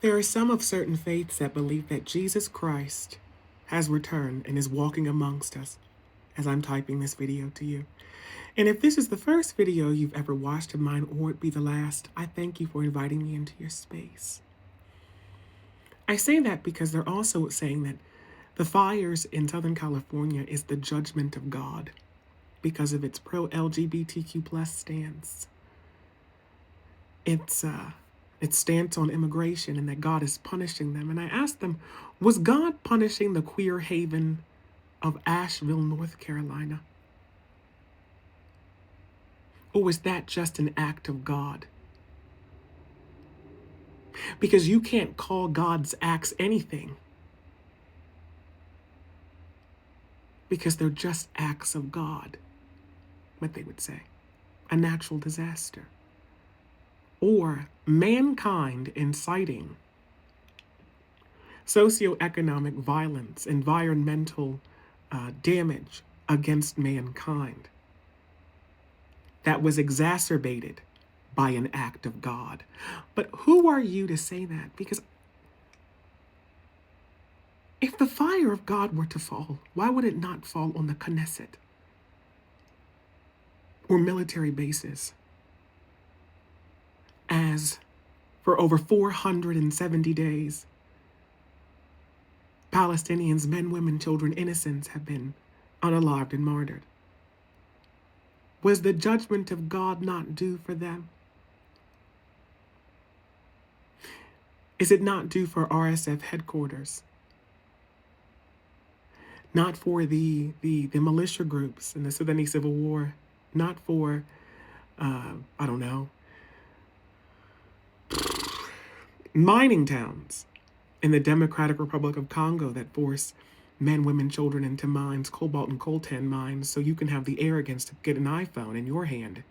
There are some of certain faiths that believe that Jesus Christ has returned and is walking amongst us as I'm typing this video to you. And if this is the first video you've ever watched of mine, or it be the last, I thank you for inviting me into your space. I say that because they're also saying that the fires in Southern California is the judgment of God because of its pro-LGBTQ plus stance. Its stance on immigration, and that God is punishing them. And I asked them, was God punishing the queer haven of Asheville, North Carolina? Or was that just an act of God? Because you can't call God's acts anything, because they're just acts of God, what they would say. A natural disaster. Or mankind inciting socioeconomic violence, environmental damage against mankind that was exacerbated by an act of God. But who are you to say that? Because if the fire of God were to fall, why would it not fall on the Knesset or military bases? As for over 470 days, Palestinians, men, women, children, innocents have been unalived and martyred. Was the judgment of God not due for them? Is it not due for RSF headquarters? Not for the militia groups in the Sudanese Civil War? Not for, I don't know, mining towns in the Democratic Republic of Congo that force men, women, children into mines, cobalt and coltan mines, so you can have the arrogance to get an iPhone in your hand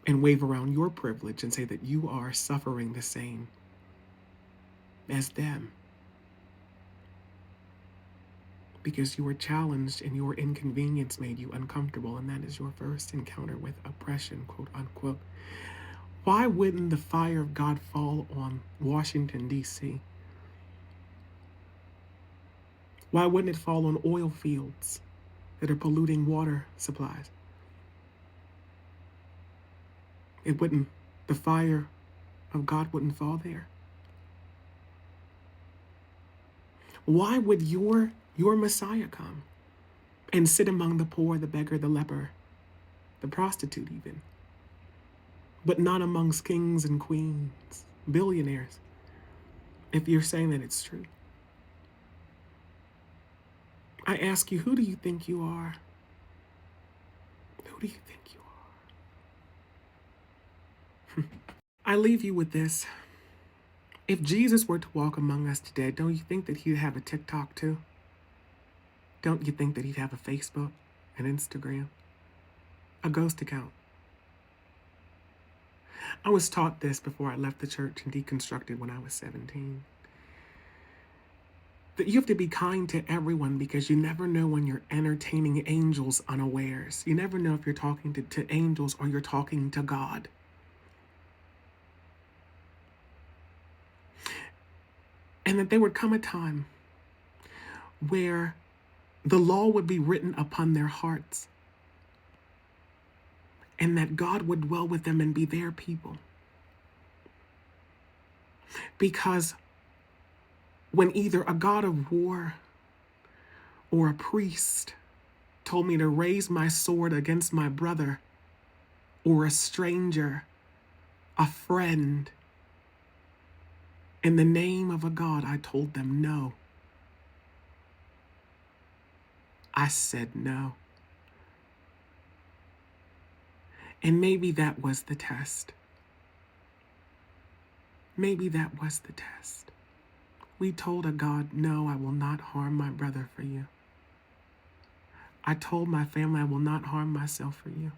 and wave around your privilege and say that you are suffering the same as them. Because you were challenged and your inconvenience made you uncomfortable, and that is your first encounter with oppression, quote unquote. Why wouldn't the fire of God fall on Washington, D.C.? Why wouldn't it fall on oil fields that are polluting water supplies? The fire of God wouldn't fall there. Why would your Messiah come and sit among the poor, the beggar, the leper, the prostitute even, but not amongst kings and queens, billionaires, if you're saying that it's true? I ask you, who do you think you are? Who do you think you are? I leave you with this. If Jesus were to walk among us today, don't you think that he'd have a TikTok too? Don't you think that he'd have a Facebook, an Instagram, a ghost account? I was taught this before I left the church and deconstructed when I was 17. That you have to be kind to everyone because you never know when you're entertaining angels unawares. You never know if you're talking to angels or you're talking to God. And that there would come a time where the law would be written upon their hearts, and that God would dwell with them and be their people. Because when either a god of war or a priest told me to raise my sword against my brother or a stranger, a friend, in the name of a God, I told them no. I said no. And maybe that was the test. Maybe that was the test. We told a God, no, I will not harm my brother for you. I told my family, I will not harm myself for you.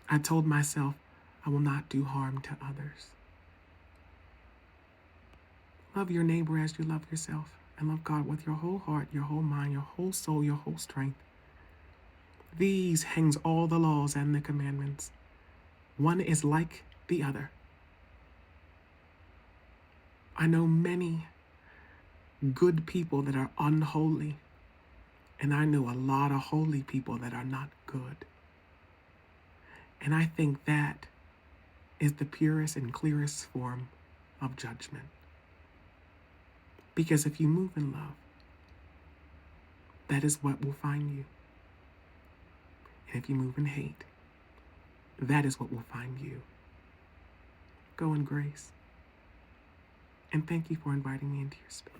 I told myself, I will not do harm to others. Love your neighbor as you love yourself, and love God with your whole heart, your whole mind, your whole soul, your whole strength. These hangs all the laws and the commandments. One is like the other. I know many good people that are unholy, and I know a lot of holy people that are not good. And I think that is the purest and clearest form of judgment. Because if you move in love, that is what will find you. And if you move in hate, that is what will find you. Go in grace. And thank you for inviting me into your space.